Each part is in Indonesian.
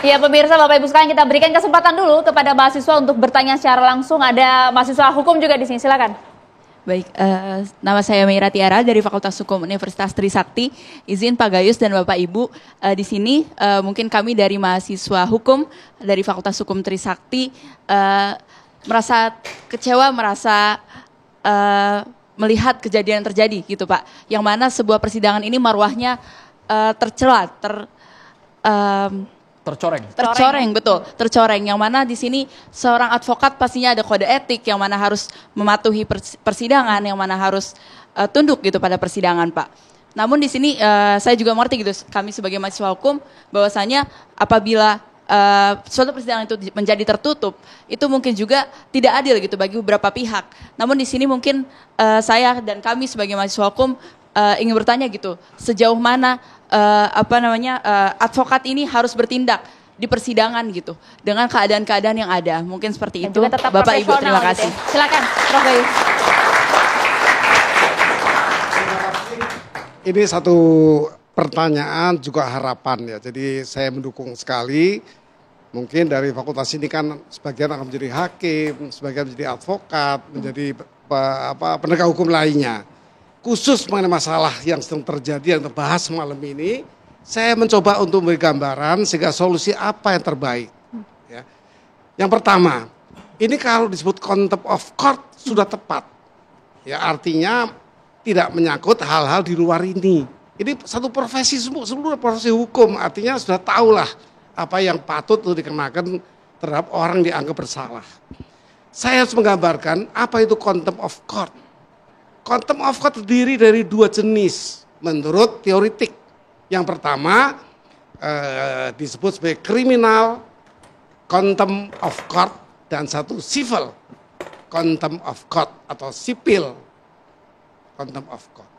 Ya pemirsa, Bapak Ibu sekalian, kita berikan kesempatan dulu kepada mahasiswa untuk bertanya secara langsung. Ada mahasiswa hukum juga di sini, silakan. Baik, nama saya Meira Tiara dari Fakultas Hukum Universitas Trisakti. Izin Pak Gayus dan Bapak Ibu, di sini mungkin kami dari mahasiswa hukum dari Fakultas Hukum Trisakti merasa kecewa, merasa melihat kejadian yang terjadi gitu Pak. Yang mana sebuah persidangan ini marwahnya tercela, tercoreng, betul, tercoreng. Yang mana di sini seorang advokat pastinya ada kode etik yang mana harus mematuhi persidangan, yang mana harus tunduk gitu pada persidangan, Pak. Namun di sini saya juga mengerti gitu, kami sebagai mahasiswa hukum bahwasanya apabila suatu persidangan itu menjadi tertutup, itu mungkin juga tidak adil gitu bagi beberapa pihak. Namun di sini mungkin saya dan kami sebagai mahasiswa hukum ingin bertanya gitu, sejauh mana advokat ini harus bertindak di persidangan gitu dengan keadaan-keadaan yang ada, mungkin seperti itu. Bapak Ibu, terima kasih. Gitu ya. Silakan, Prof. Gayus. Ini satu pertanyaan juga harapan ya. Jadi saya mendukung sekali. Mungkin dari fakultas ini kan sebagian akan menjadi hakim, sebagian menjadi advokat, menjadi penegak hukum lainnya. Khusus mengenai masalah yang sedang terjadi, yang terbahas malam ini, saya mencoba untuk memberi gambaran sehingga solusi apa yang terbaik. Ya. Yang pertama, ini kalau disebut contempt of court sudah tepat. Ya, artinya tidak menyangkut hal-hal di luar ini. Ini satu profesi, seluruh profesi hukum, artinya sudah tahulah apa yang patut untuk dikenakan terhadap orang yang dianggap bersalah. Saya harus menggambarkan apa itu contempt of court. Contempt of court terdiri dari dua jenis menurut teoritik. Yang pertama disebut sebagai criminal contempt of court dan satu civil contempt of court atau sipil contempt of court.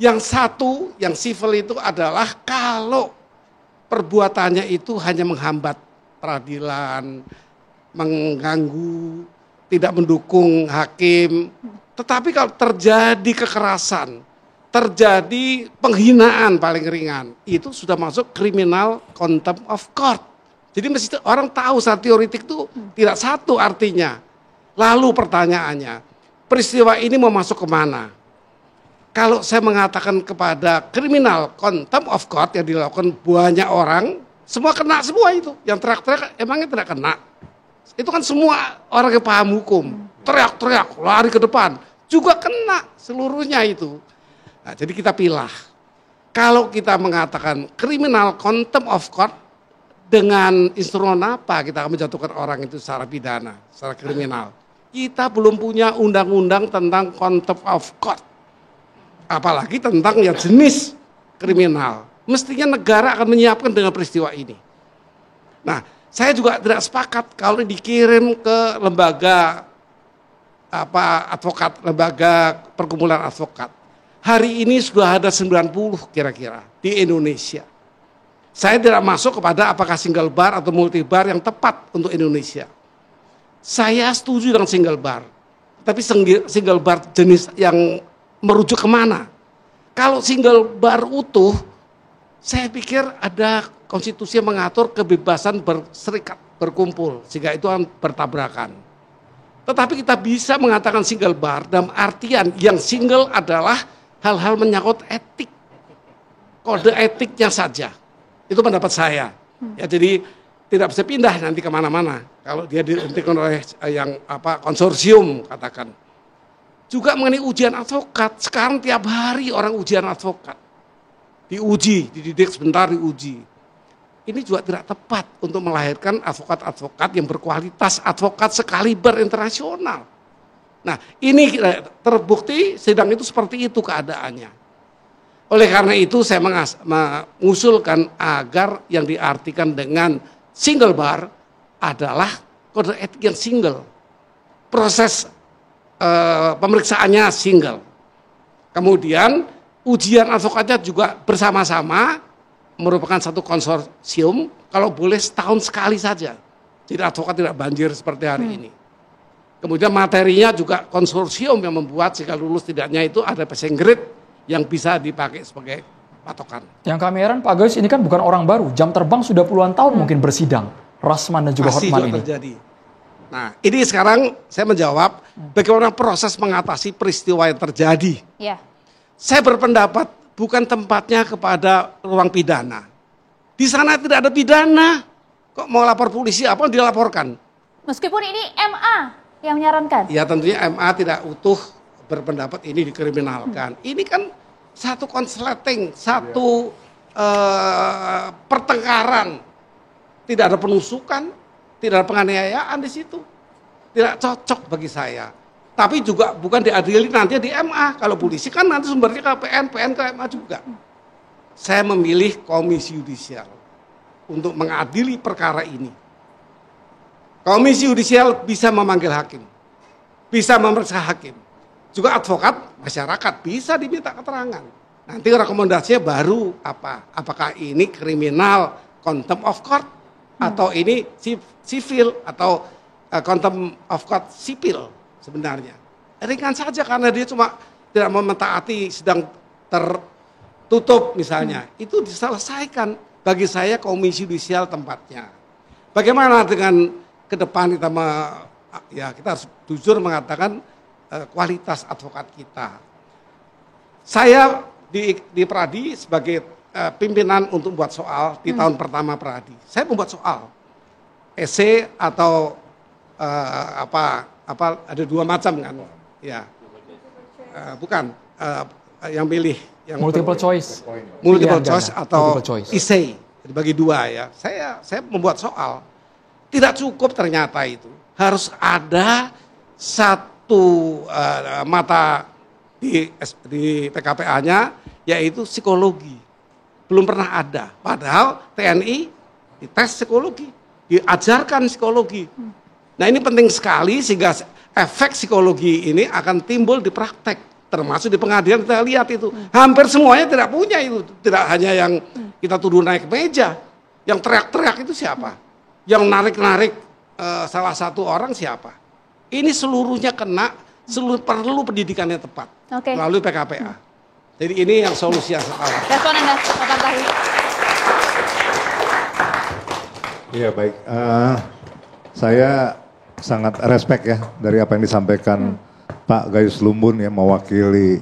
Yang satu, yang civil itu adalah kalau perbuatannya itu hanya menghambat peradilan, mengganggu, tidak mendukung hakim. Tetapi kalau terjadi kekerasan, terjadi penghinaan paling ringan, itu sudah masuk criminal contempt of court. Jadi mesti orang tahu saat teoritik itu tidak satu artinya. Lalu pertanyaannya, peristiwa ini mau masuk kemana? Kalau saya mengatakan kepada criminal contempt of court yang dilakukan banyak orang, semua kena semua itu. Yang teriak-teriak emangnya tidak kena. Itu kan semua orang yang paham hukum. Teriak-teriak, lari ke depan. Juga kena seluruhnya itu. Nah, jadi kita pilih. Kalau kita mengatakan criminal contempt of court, dengan instrumen apa kita akan menjatuhkan orang itu secara pidana, secara kriminal. Kita belum punya undang-undang tentang contempt of court. Apalagi tentang yang jenis kriminal. Mestinya negara akan menyiapkan dengan peristiwa ini. Nah, saya juga tidak sepakat kalau dikirim ke lembaga advokat, lembaga perkumpulan advokat. Hari ini sudah ada 90 kira-kira di Indonesia. Saya tidak masuk kepada apakah single bar atau multi bar yang tepat untuk Indonesia. Saya setuju dengan single bar. Tapi single bar jenis yang merujuk kemana? Kalau single bar utuh, saya pikir ada konstitusi yang mengatur kebebasan berserikat, berkumpul, sehingga itu akan bertabrakan. Tetapi kita bisa mengatakan single bar dalam artian yang single adalah hal-hal menyangkut etik, kode etiknya saja. Itu pendapat saya. Ya, jadi tidak bisa pindah nanti kemana-mana kalau dia dihentikan oleh konsorsium katakan. Juga mengenai ujian advokat, sekarang tiap hari orang ujian advokat. Diuji, dididik sebentar diuji. Ini juga tidak tepat untuk melahirkan advokat-advokat yang berkualitas, advokat sekaliber internasional. Nah, ini terbukti sidang itu seperti itu keadaannya. Oleh karena itu saya mengusulkan agar yang diartikan dengan single bar adalah kode etik yang single. Proses pemeriksaannya single. Kemudian ujian advokatnya juga bersama-sama merupakan satu konsorsium, kalau boleh setahun sekali saja. Jadi advokat tidak banjir seperti hari ini. Kemudian materinya juga konsorsium yang membuat jika lulus tidaknya itu ada passing grade yang bisa dipakai sebagai patokan. Yang kami heran Pak Gayus, ini kan bukan orang baru. Jam terbang sudah puluhan tahun mungkin bersidang. Rasman dan juga Masih Hotman juga ini. terjadi. Nah, ini sekarang saya menjawab bagaimana proses mengatasi peristiwa yang terjadi. Ya. Saya berpendapat bukan tempatnya kepada ruang pidana. Di sana tidak ada pidana. Kok mau lapor polisi apa dilaporkan? Meskipun ini MA yang menyarankan. Ya tentunya MA tidak utuh berpendapat ini dikriminalkan. Ini kan satu konsleting, satu pertengkaran. Tidak ada penusukan, tidak ada penganiayaan di situ. Tidak cocok bagi saya. Tapi juga bukan diadili nanti di MA. Kalau polisi kan nanti sumbernya ke PN, PN ke MA juga. Saya memilih komisi yudisial untuk mengadili perkara ini. Komisi yudisial bisa memanggil hakim, bisa memeriksa hakim. Juga advokat masyarakat bisa diminta keterangan. Nanti rekomendasinya baru apa? Apakah ini kriminal contempt of court atau ini sivil atau contempt of court sipil sebenarnya. Ringan saja karena dia cuma tidak mau mentaati sedang tertutup misalnya. Itu diselesaikan. Bagi saya komisi yudisial tempatnya. Bagaimana dengan ke depan kita harus jujur mengatakan kualitas advokat kita. Saya di Peradi sebagai pimpinan untuk membuat soal di tahun pertama Peradi. Saya membuat soal esai atau ada dua macam kan? Ya, bukan yang pilih yang Multiple choice. multiple Pilihan choice ganda. atau Multiple choice. esai dibagi dua ya. Saya membuat soal. Tidak cukup ternyata itu. Harus ada satu mata di PKPA-nya yaitu psikologi. Belum pernah ada. Padahal TNI dites psikologi, diajarkan psikologi. Nah ini penting sekali sehingga efek psikologi ini akan timbul di praktek. Termasuk di pengadilan kita lihat itu. Hampir semuanya tidak punya itu. Tidak hanya yang kita tuduh naik meja. Yang teriak-teriak itu siapa? Yang narik-narik salah satu orang siapa? Ini seluruhnya kena, perlu pendidikan yang tepat. Oke. Melalui PKPA. Jadi ini yang solusi yang sekarang. Respon Anda, Pak Tahi. Iya baik, saya sangat respect ya dari apa yang disampaikan Pak Gayus Lumbun ya mewakili.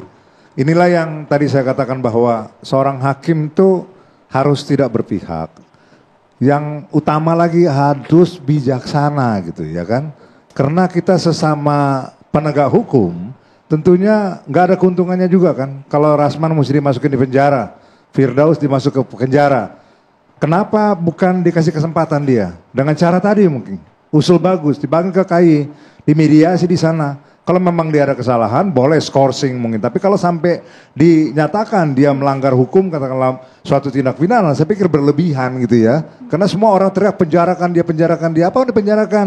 Inilah yang tadi saya katakan bahwa seorang hakim itu harus tidak berpihak. Yang utama lagi harus bijaksana gitu ya kan. Karena kita sesama penegak hukum tentunya nggak ada keuntungannya juga kan. Kalau Rasman mesti dimasukin di penjara, Firdaus dimasuk ke penjara. Kenapa bukan dikasih kesempatan dia? Dengan cara tadi mungkin. Usul bagus, dibangun ke KAI, dimediasi di sana. Kalau memang dia ada kesalahan, boleh skorsing mungkin. Tapi kalau sampai dinyatakan dia melanggar hukum, katakanlah suatu tindak pidana, saya pikir berlebihan gitu ya. Karena semua orang teriak penjarakan dia. Apa yang dipenjarakan?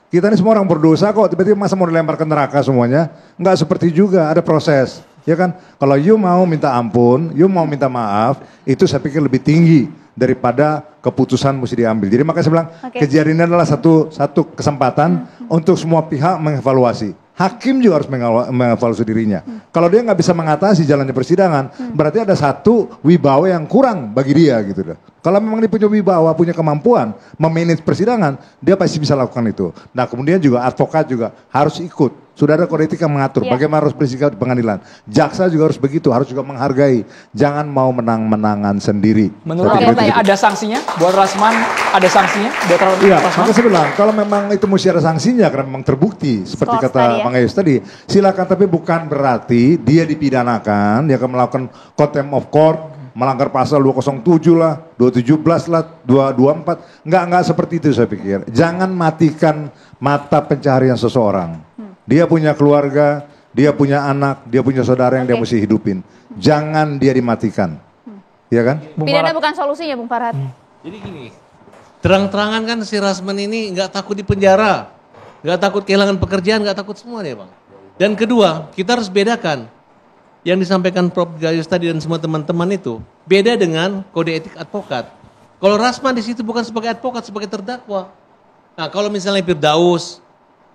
Kita ini semua orang berdosa kok, tiba-tiba masa mau dilempar ke neraka semuanya? Enggak seperti juga, ada proses. Ya kan? Kalau you mau minta ampun, you mau minta maaf, itu saya pikir lebih tinggi daripada keputusan mesti diambil. Jadi makanya saya bilang kejadian ini adalah satu kesempatan untuk semua pihak mengevaluasi. Hakim juga harus mengevaluasi dirinya. Kalau dia nggak bisa mengatasi jalannya persidangan, berarti ada satu wibawa yang kurang bagi dia gitu. Kalau memang dia punya wibawa, punya kemampuan memanage persidangan, dia pasti bisa lakukan itu. Nah kemudian juga advokat juga harus ikut. Sudah ada kode etik yang mengatur bagaimana harus bersikap di pengadilan. Jaksa juga harus begitu, harus juga menghargai. Jangan mau menang-menangan sendiri. Menurut Anda ada sanksinya? Buat Rasman ada sanksinya? Iya, maka saya bilang kalau memang itu mesti ada sanksinya karena memang terbukti seperti kata Bang Gayus tadi. Silakan, tapi bukan berarti dia dipidanakan, dia akan melakukan contempt of court, melanggar pasal 207 lah, 217 lah, 224. Enggak seperti itu saya pikir. Jangan matikan mata pencaharian seseorang. Dia punya keluarga, dia punya anak, dia punya saudara yang dia mesti hidupin. Jangan dia dimatikan. Iya kan? Pidana bukan solusinya, Bung Farhad. Jadi gini, terang-terangan kan si Rasman ini nggak takut di penjara, nggak takut kehilangan pekerjaan, nggak takut semua deh Bang. Dan kedua, kita harus bedakan yang disampaikan Prof. Gayus tadi dan semua teman-teman itu beda dengan kode etik advokat. Kalau Rasman di situ bukan sebagai advokat, sebagai terdakwa. Nah kalau misalnya Firdaus,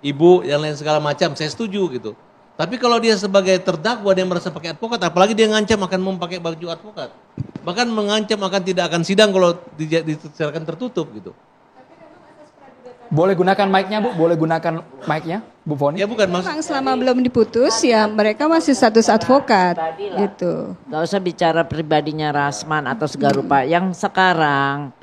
Ibu, yang lain segala macam, saya setuju gitu. Tapi kalau dia sebagai terdakwa dia merasa pakai advokat, apalagi dia ngancam akan memakai baju advokat. Bahkan mengancam tidak akan sidang kalau dibicarakan tertutup gitu. Boleh gunakan mic-nya, Bu? Boleh gunakan mic-nya, Bu Foni? Ya bukan maksud. Memang selama belum diputus ya mereka masih status advokat gitu. Gak usah bicara pribadinya Rasman atau segala rupa. Yang sekarang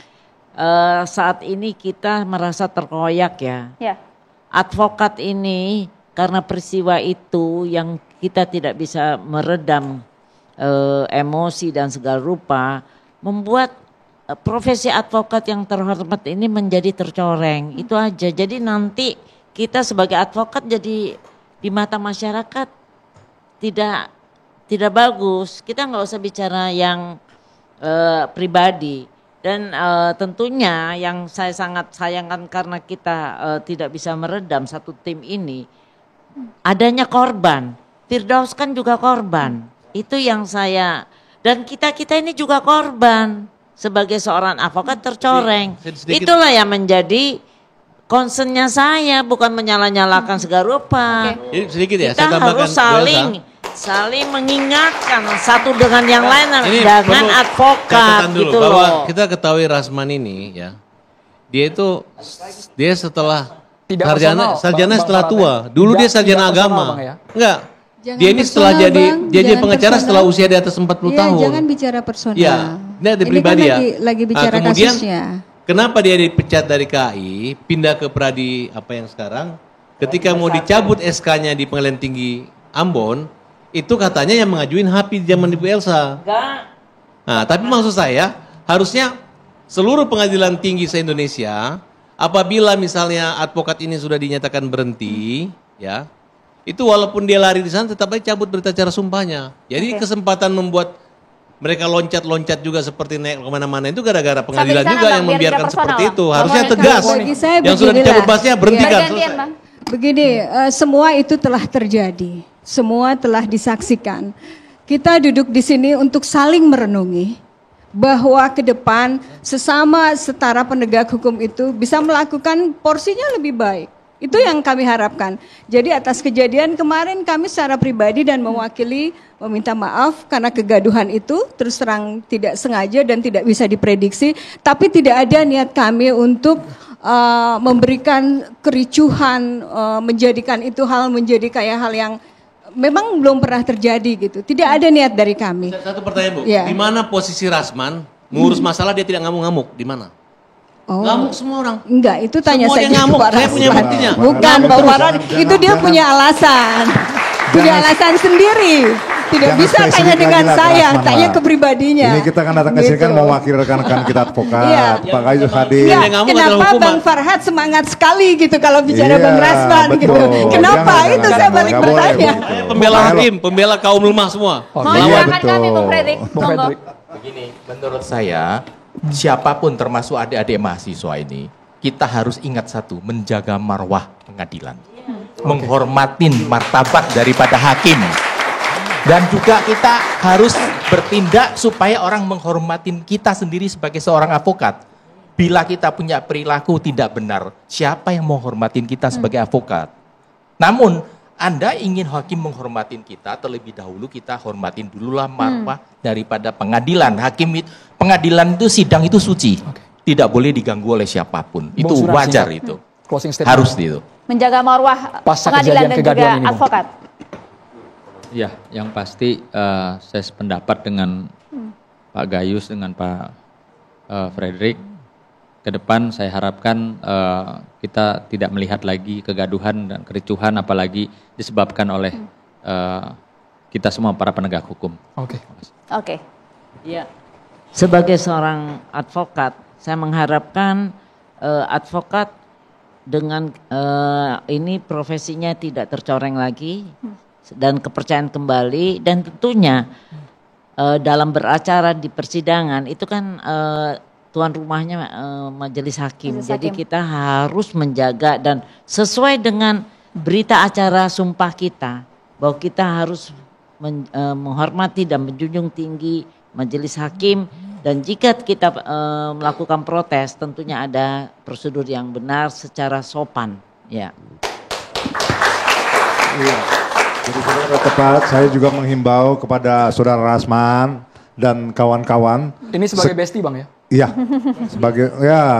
saat ini kita merasa terkoyak ya. Ya. Advokat ini karena peristiwa itu yang kita tidak bisa meredam emosi dan segala rupa, membuat profesi advokat yang terhormat ini menjadi tercoreng. Itu aja. Jadi nanti kita sebagai advokat jadi di mata masyarakat tidak bagus. Kita nggak usah bicara yang pribadi. Dan tentunya yang saya sangat sayangkan karena kita tidak bisa meredam satu tim ini, adanya korban. Firdaus kan juga korban. Itu yang saya, dan kita ini juga korban. Sebagai seorang advokat tercoreng. Itulah yang menjadi concernnya saya, bukan menyalah-nyalakan segala rupa. Jadi sedikit ya, kita saya tambahkan, harus saling mengingatkan satu dengan yang lain, jangan advokat dulu, gitu bahwa loh. kita ketahui Rasman ini ya, dia setelah Tidak sarjana personal, setelah Bang tua. Farad, Dulu ya? dia sarjana Tidak personal, agama. Bang, ya? Enggak. Jangan Dia ini setelah personal, jadi Bang. jadi Jangan pengacara personal. setelah usia di atas 40 Iya, tahun. jangan bicara personal. Iya, ini ada pribadi kan ya. lagi bicara kemudian, kasusnya. kenapa dia dipecat dari KAI, pindah ke Pradi apa yang sekarang? Ketika mau dicabut SK-nya di Pengadilan Tinggi Ambon, itu katanya yang mengajuin HAPI di zaman Ibu Elsa. Nah, tapi maksud saya, harusnya seluruh pengadilan tinggi se-Indonesia, apabila misalnya advokat ini sudah dinyatakan berhenti, ya, itu walaupun dia lari di sana, tetap aja cabut berita acara sumpahnya. Jadi kesempatan membuat mereka loncat-loncat juga seperti naik kemana-mana itu gara-gara pengadilan sana, juga Bang, yang biar membiarkan tidak seperti personal, itu. Bang. Harusnya Bang, tegas. bagi saya Yang sudah beginilah. dicabut basnya berhentikan. Gantian, Bang. Begini, semua itu telah terjadi, semua telah disaksikan. Kita duduk di sini untuk saling merenungi bahwa ke depan sesama setara penegak hukum itu bisa melakukan porsinya lebih baik. Itu yang kami harapkan. Jadi atas kejadian kemarin kami secara pribadi dan mewakili meminta maaf karena kegaduhan itu terus terang tidak sengaja dan tidak bisa diprediksi. Tapi tidak ada niat kami untuk memberikan kericuhan, menjadikan itu menjadi kayak hal yang memang belum pernah terjadi gitu. Tidak ada niat dari kami. Satu pertanyaan Bu, Ya. di mana posisi Rasman mengurus masalah dia tidak ngamuk-ngamuk? Di mana? Oh. Ngamuk semua orang. Enggak, itu tanya Semua saja dia ngamuk, Pak saya punya Rasman. buktinya. Bukan Pak Farad, itu dia punya alasan. Punya alasan sendiri. Tidak Jangan bisa tanya spesifik dengan lagi lah, saya, Rasman, tanya lah. ke pribadinya. Ini kita kan datang ke sini kan Gitu. mewakili rekan-rekan kita advokat, Iya. Pak Gayus hadir. Ya, Yang ngamuk adalah kenapa hukuman. Bang Farhad semangat sekali gitu kalau bicara Iya, Bang Rasman gitu. betul. Kenapa? Jangan, Itu jangan, saya balik nggak boleh, bertanya. Bu. Pembela hakim, pembela kaum lemah semua. Mohon Iya, silakan betul. kami, Bung Fredrik. Bung Monggo. Fredrik. Begini, menurut saya siapapun termasuk adik-adik mahasiswa ini, kita harus ingat satu, menjaga marwah pengadilan. Menghormatin martabat daripada hakim. Dan juga kita harus bertindak supaya orang menghormatin kita sendiri sebagai seorang advokat. Bila kita punya perilaku tidak benar, siapa yang menghormatin kita sebagai advokat? Namun, Anda ingin hakim menghormatin kita, terlebih dahulu kita hormatin dululah marwah daripada pengadilan. Pengadilan itu, sidang itu suci. Tidak boleh diganggu oleh siapapun. Itu Bung Suran, wajar singkat. itu. Closing statement. Harus itu. Menjaga marwah Pasca pengadilan dan juga kejadian-kegaduhan ini, Bung. advokat. Ya, yang pasti saya sependapat dengan Pak Gayus, dengan Pak Fredrik. Ke depan saya harapkan kita tidak melihat lagi kegaduhan dan kericuhan, apalagi disebabkan oleh kita semua para penegak hukum. Oke. Oke. Ya, sebagai seorang advokat, saya mengharapkan advokat dengan ini profesinya tidak tercoreng lagi dan kepercayaan kembali, dan tentunya dalam beracara di persidangan itu kan tuan rumahnya majelis hakim. Majelis Jadi hakim. kita harus menjaga dan sesuai dengan berita acara sumpah kita bahwa kita harus menghormati dan menjunjung tinggi majelis hakim, dan jika kita melakukan protes tentunya ada prosedur yang benar secara sopan. Ya. Iya. Jadi saudara tepat, saya juga menghimbau kepada saudara Rasman dan kawan-kawan. Ini sebagai bestie Bang ya? Iya,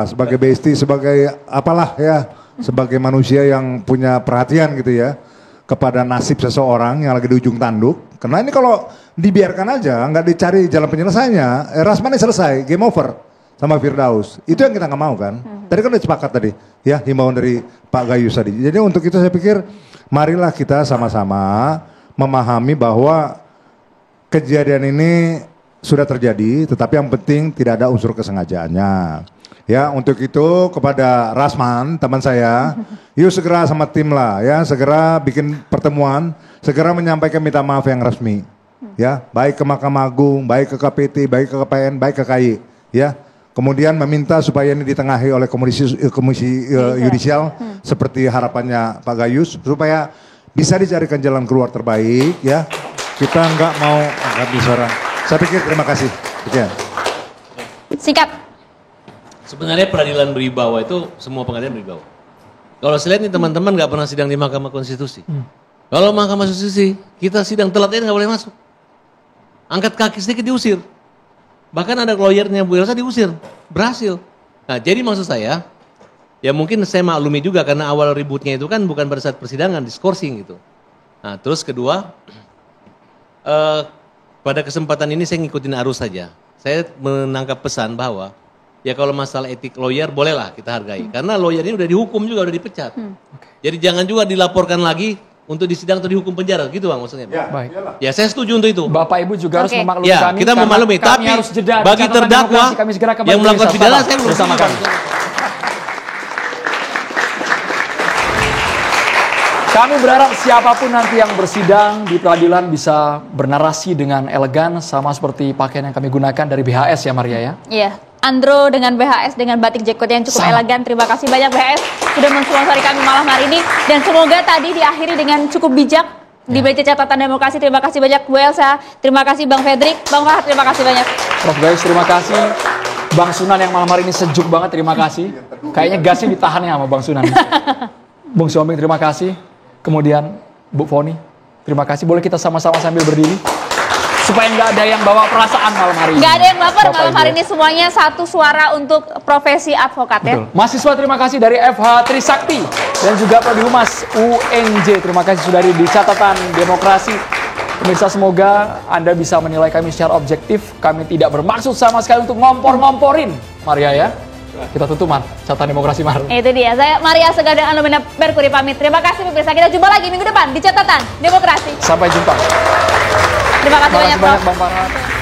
sebagai bestie, sebagai apalah ya, sebagai manusia yang punya perhatian gitu ya kepada nasib seseorang yang lagi di ujung tanduk. Karena ini kalau dibiarkan aja, nggak dicari jalan penyelesaiannya, Rasman ini selesai, game over sama Firdaus. Itu yang kita nggak mau kan. Tadi kan udah sepakat tadi, ya himbauan dari Pak Gayus tadi. Jadi untuk itu saya pikir, marilah kita sama-sama memahami bahwa kejadian ini sudah terjadi, tetapi yang penting tidak ada unsur kesengajaannya. Ya, untuk itu kepada Rasman, teman saya, yuk segera sama tim lah, ya, segera bikin pertemuan, segera menyampaikan minta maaf yang resmi, ya, baik ke Mahkamah Agung, baik ke KPT, baik ke KPN, baik ke KAI, ya. Kemudian meminta supaya ini ditengahi oleh komisi yudisial, seperti harapannya Pak Gayus, supaya bisa dicarikan jalan keluar terbaik, ya. Kita nggak mau habis orang. Saya pikir terima kasih. Sekian. Singkat. Sebenarnya peradilan berwibawa itu semua pengadilan berwibawa. Kalau saya lihat nih teman-teman nggak pernah sidang di Mahkamah Konstitusi. Kalau Mahkamah Konstitusi kita sidang telat ini nggak boleh masuk. Angkat kaki sedikit diusir. Bahkan ada lawyernya Bu Elsa diusir, berhasil. Nah jadi maksud saya, ya mungkin saya maklumi juga karena awal ributnya itu kan bukan pada saat persidangan, diskorsing gitu. Nah terus kedua, pada kesempatan ini saya ngikutin arus saja. Saya menangkap pesan bahwa ya kalau masalah etik lawyer bolehlah kita hargai. Karena lawyer ini udah dihukum juga, udah dipecat. Jadi jangan juga dilaporkan lagi untuk disidang atau dihukum penjara, gitu Bang maksudnya. Ya, baik. Ya saya setuju untuk itu. Bapak Ibu juga harus memaklumi ya, kami. Kita memaklumi, tapi harus jeda. bagi terdakwa yang melakukan pidana saya belum bersama kami. Kami berharap siapapun nanti yang bersidang di peradilan bisa bernarasi dengan elegan sama seperti pakaian yang kami gunakan dari BHS ya Maria ya. Iya, Andro dengan BHS dengan batik jacket yang cukup elegan. Terima kasih banyak BHS sudah mensponsori kami malam hari ini dan semoga tadi diakhiri dengan cukup bijak di BC Catatan Demokrasi. Terima kasih banyak Bu Elsa, terima kasih Bang Fredrik, Bang Fahad, terima kasih banyak. Prof Gayus terima kasih. Bang Sunan yang malam hari ini sejuk banget, terima kasih. Kayaknya gasnya ditahan ya sama Bang Sunan. Bung Siombing terima kasih. Kemudian Bu Foni, terima kasih. Boleh kita sama-sama sambil berdiri? Supaya nggak ada yang bawa perasaan malam hari ini. Nggak ada yang baper malam hari ini, semuanya satu suara untuk profesi advokat. Betul. Ya. Mahasiswa terima kasih dari FH Trisakti dan juga Prodi Humas UNJ. Terima kasih sudah di Catatan Demokrasi. Pemirsa semoga Anda bisa menilai kami secara objektif. Kami tidak bermaksud sama sekali untuk ngompor-ngomporin. Maria ya. Kita tutup Catatan Demokrasi Mar. Itu dia, saya Maria Segara dan Alumina Merkuri pamit. Terima kasih pemirsa, kita jumpa lagi minggu depan di Catatan Demokrasi. Sampai jumpa. Terima kasih banyak Bang Farhan.